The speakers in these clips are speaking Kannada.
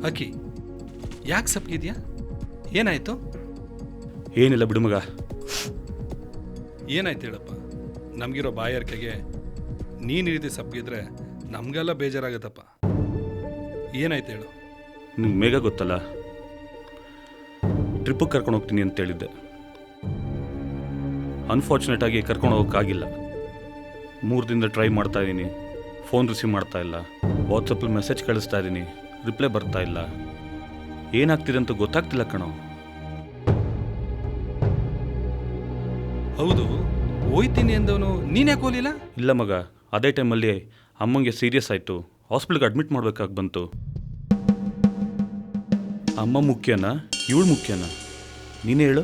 ಅಕ್ಕಿ ಯಾಕೆ ಸಪ್ಗಿದ್ಯಾ? ಏನಾಯ್ತು? ಏನಿಲ್ಲ ಬಿಡು ಮಗ. ಏನಾಯ್ತು ಹೇಳಪ್ಪ. ನಮಗಿರೋ ಬಾಯಾರಿಕೆಗೆ ನೀನು ಈ ರೀತಿ ಸಪ್ಗಿದ್ರೆ ನಮಗೆಲ್ಲ ಬೇಜಾರಾಗತ್ತಪ್ಪ. ಏನಾಯ್ತು ಹೇಳು. ನಿಂಗೆ ಮೇಘ ಗೊತ್ತಲ್ಲ, ಟ್ರಿಪ್ಪಿಗೆ ಕರ್ಕೊಂಡು ಹೋಗ್ತೀನಿ ಅಂತ ಹೇಳಿದ್ದೆ. ಅನ್ಫಾರ್ಚುನೇಟ್ ಆಗಿ ಕರ್ಕೊಂಡು ಹೋಗೋಕ್ಕಾಗಿಲ್ಲ. 3 ದಿನದ ಟ್ರೈ ಮಾಡ್ತಾ ಇದ್ದೀನಿ, ಫೋನ್ ರಿಸೀವ್ ಮಾಡ್ತಾ ಇಲ್ಲ. ವಾಟ್ಸಪ್ಪಲ್ಲಿ ಮೆಸೇಜ್ ಕಳಿಸ್ತಾ ಇದ್ದೀನಿ, ರಿಪ್ಲೈ ಬರ್ತಾ ಇಲ್ಲ. ಏನಾಗ್ತಿದೆ ಅಂತ ಗೊತ್ತಾಗ್ತಿಲ್ಲ ಕಣೋ. ಹೌದು, ಹೋಯ್ತೀನಿ ಅಂದವನು ನೀನು ಯಾಕೆ ಹೋಗಲಿಲ್ಲ? ಇಲ್ಲ ಮಗ, ಅದೇ ಟೈಮಲ್ಲಿ ಅಮ್ಮಂಗೆ ಸೀರಿಯಸ್ ಆಯಿತು, ಹಾಸ್ಪಿಟ್ಲಿಗೆ ಅಡ್ಮಿಟ್ ಮಾಡಬೇಕಾಗಿ ಬಂತು. ಅಮ್ಮ ಮುಖ್ಯನಾ ಇವಳು ಮುಖ್ಯನಾ ನೀನೇ ಹೇಳು?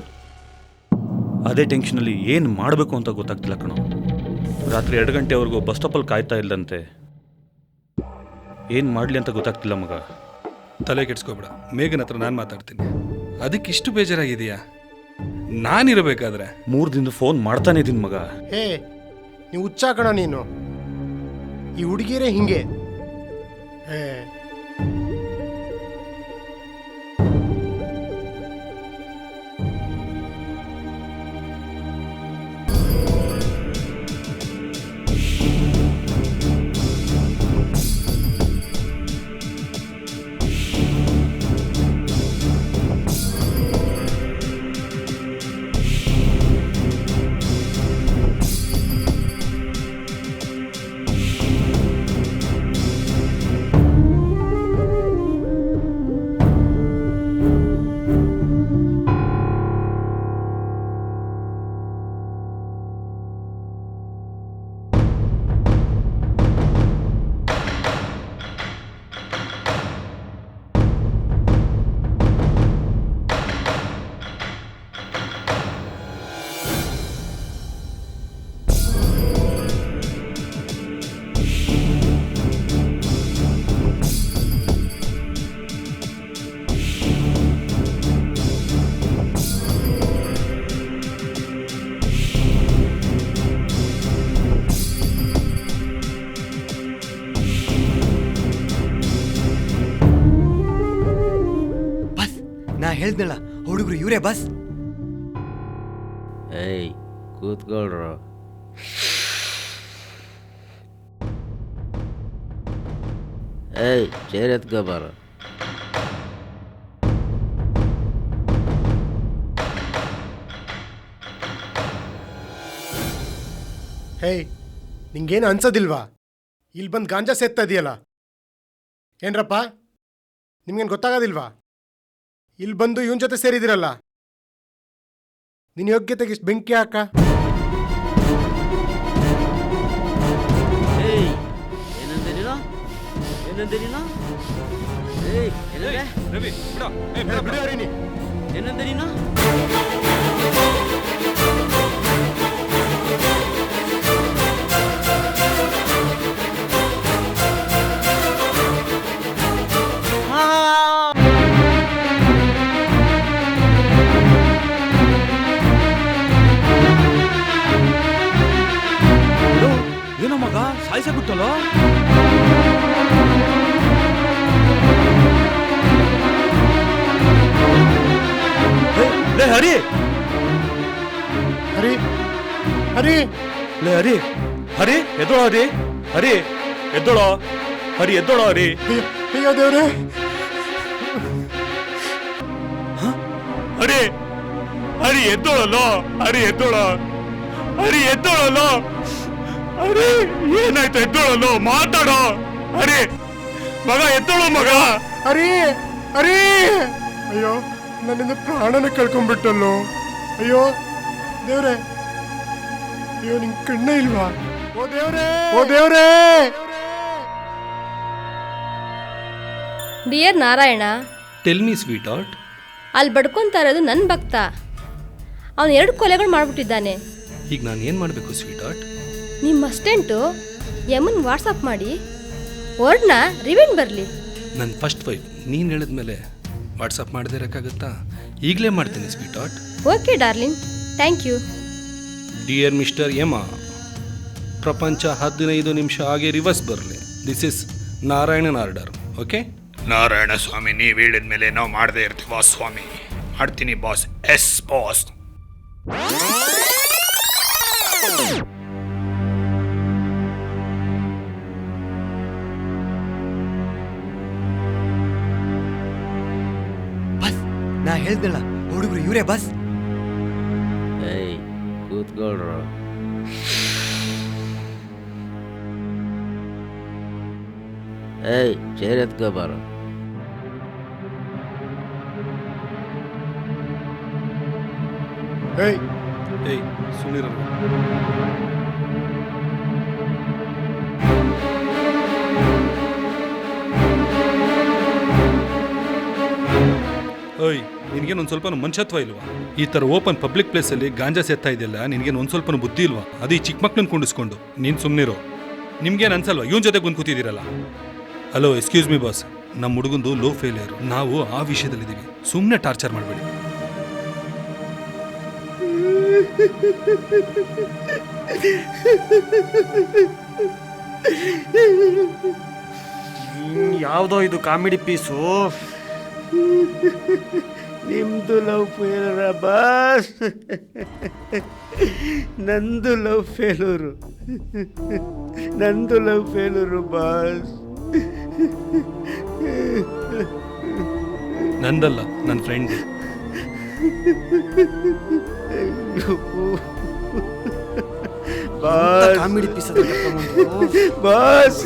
ಅದೇ ಟೆನ್ಷನಲ್ಲಿ ಏನು ಮಾಡಬೇಕು ಅಂತ ಗೊತ್ತಾಗ್ತಿಲ್ಲ ಕಣೋ. ರಾತ್ರಿ 2 ಗಂಟೆವರೆಗೂ ಬಸ್ ಸ್ಟಾಪಲ್ಲಿ ಕಾಯ್ತಾ ಇಲ್ಲಂತೆ. ಏನು ಮಾಡಲಿ ಅಂತ ಗೊತ್ತಾಗ್ತಿಲ್ಲ ಮಗ. ತಲೆ ಕೆಡ್ಸ್ಕೊಬೇಡ, ಮೇಘನ ಹತ್ರ ನಾನು ಮಾತಾಡ್ತೀನಿ. ಅದಕ್ಕೆ ಇಷ್ಟು ಬೇಜಾರಾಗಿದೆಯಾ? ನಾನಿರಬೇಕಾದ್ರೆ 3 ದಿನದ ಫೋನ್ ಮಾಡ್ತಾನೆ ಇದ್ದೀನಿ ಮಗ. ಹೇ, ನೀವು ಹುಚ್ಚಾಕಣ ನೀನು. ಈ ಹುಡುಗಿರೇ ಹಿಂಗೆ. ಹೇ, ನಾ ಹೇಳ್ದಲ್ಲ ಹುಡುಗರು ಇವರೇ ಬಸ್. ಏಯ್ ಕೂತ್ಕೊಳ್ರು. ಏಯ್ ಚೇರ್ ಎತ್ಕೋಬಾರ. ಹೇ, ನಿಂಗೇನು ಅನ್ಸೋದಿಲ್ವಾ? ಇಲ್ಲಿ ಬಂದು ಗಾಂಜಾ ಸೇತ್ತಾ ಇದೆಯಲ್ಲ ಏನ್ರಪ್ಪ? ನಿಮ್ಗೇನು ಗೊತ್ತಾಗೋದಿಲ್ವಾ? ಇಲ್ಲಿ ಬಂದು ಇವನ್ ಜೊತೆ ಸೇರಿದಿರಲ್ಲ, ನಿನ್ನ ಯೋಗ್ಯತೆಗೆ ಇಷ್ಟು ಬೆಂಕಿ ಹಾಕ. ಏಯ್ ಏನಂದೆ ನೀನು? ಏನಂದೆ ನೀನು? ಏಯ್ ಏನಂದೆ? ರವಿ ಬಿಡು ಹರಿಣಿ. ಏನಂದೆ ನೀನು? ಏನೋ ಮಗ ಸಾಯಿಸಬಿಟ್ಟಲ್ಲ. ಲೇ ಹರಿ, ಹರಿ ಹರಿ ಲೇ ಹರಿ, ಹರಿ ಎದ್ದೋಳ, ಹರಿ ಹರಿ ಎದ್ದೋಳ, ಹರಿ ಎದ್ದೋಳ, ಹರಿ. ಅಯ್ಯೋ ದೇವ್ರೆ, ಹರಿ ಹರಿ ಎದ್ದೋಳಲ್ಲ, ಹರಿ ಎದ್ದೋಳ, ಹರಿ ಎದ್ದೋಳಲ್ಲ. ಹರಿ ಏನಾಯ್ತು? ಎದ್ದೋಳಲ್ಲ, ಮಾತಾಡೋ. ಹರಿ ಮಗ ಎದ್ದೋಳು ಮಗ. ಹರಿ ಹರಿ. ಅಯ್ಯೋ, ನನ್ನಿಂದ ಪ್ರಾಣನ ಕಳ್ಕೊಂಡ್ಬಿಟ್ಟಲ್ಲೋ. ಅಯ್ಯೋ ದೇವ್ರೆ, ಅಯ್ಯೋ ನಿಂಗೆ ಕಣ್ಣ ಇಲ್ವಾ? ಓ ದೇವ್ರೆ, ಓ ದೇವ್ರೆ. Dear Narayana, tell me sweetheart. ಅಲ್ಲಿ ಬಡ್ಕೊತಾ ಇರೋದು ನನ್ನ ಭಕ್ತ. ಅವನು 2 ಕೊಲೆಗಳು ಮಾಡಿಬಿಟ್ಟಿದ್ದಾನೆ. ಈಗ ನಾನು ಏನು ಮಾಡಬೇಕು ಸ್ವೀಟ್ ಹಾರ್ಟ್? ನಿಮ್ಮ ಅಸ್ಟೆಂಟು ಯಮನ್ ವಾಟ್ಸಪ್ ಮಾಡಿ ವರ್ಡ್ನ ರಿವೈಂಡ್ ಬರಲಿ. ನನ್ನ ಫಸ್ಟ್ ವೈಫ್ ನೀನು ಹೇಳಿದ್ಮೇಲೆ ವಾಟ್ಸಪ್ ಮಾಡದೇ ಇರೋಕ್ಕಾಗತ್ತಾ? ಈಗಲೇ ಮಾಡ್ತೀನಿ sweetheart. Okay darling, thank you. Dear mister Yama, ಪ್ರಪಂಚ 15 ನಿಮಿಷ ಹಾಗೆ ರಿವರ್ಸ್ ಬರಲಿ. This is Narayanan order. Okay, Narayana Swamy, ನೀವು ಹೇಳಿದ ಮೇಲೆ ನಾವು ಮಾಡದೇ ಇರ್ತೀವ ಸ್ವಾಮಿ. ಮಾಡ್ತೀನಿ ಬಾಸ್. Yes boss. ಬಸ್ ನಾ ಹೇಳ್ದಲ್ಲ ಹುಡುಗರು ಇವರೇ ಬಸ್. ಏಯ್ ಕೂತ್ಕೊಳ್ರು. ಏಯ್ ಚೇರ್ ಎತ್ಕೊ ಬಾರೋ. ಏಯ್ ಏಯ್ ಸುಮ್ಮನಿರ. ಓಯ್, ನಿನಗೇನು ಒಂದು ಸ್ವಲ್ಪ ಮನುಷ್ಯತ್ವ ಇಲ್ವಾ? ಈ ಥರ ಓಪನ್ ಪಬ್ಲಿಕ್ ಪ್ಲೇಸಲ್ಲಿ ಗಾಂಜಾ ಸೇರ್ತಾ ಇದೆಯಲ್ಲ, ನಿನಗೇನು ಒಂದು ಸ್ವಲ್ಪ ಬುದ್ಧಿ ಇಲ್ವಾ? ಅದು ಈ ಚಿಕ್ಕ ಮಕ್ಳನ್ನ ಕುಂಡಿಸ್ಕೊಂಡು ನೀನು ಸುಮ್ಮನಿರೋ. ನಿಮ್ಗೇನು ಅನ್ಸಲ್ವಾ ಇವನ್ ಜೊತೆ ಬಂದು ಕೂತಿದ್ದೀರಲ್ಲ? ಹಲೋ, ಎಕ್ಸ್ಕ್ಯೂಸ್ ಮಿ ಬಾಸ್, ನಮ್ಮ ಹುಡುಗಂದು ಲೋ ಫೇಲಿಯರು. ನಾವು ಆ ವಿಷಯದಲ್ಲಿದ್ದೀವಿ, ಸುಮ್ಮನೆ ಟಾರ್ಚರ್ ಮಾಡಬೇಡಿ. ಯಾವುದೋ ಇದು ಕಾಮಿಡಿ ಪೀಸು. ನಿಮ್ದು ಲವ್ ಫೇಲರ ಬಾಸ್. ನಂದು ಲವ್ ಫೇಲೂರು. ನಂದು ಲವ್ ಫೇಲೂರು ಬಾಸ್. ನಂದಲ್ಲ, ನನ್ನ friend. Boss comedy piece boss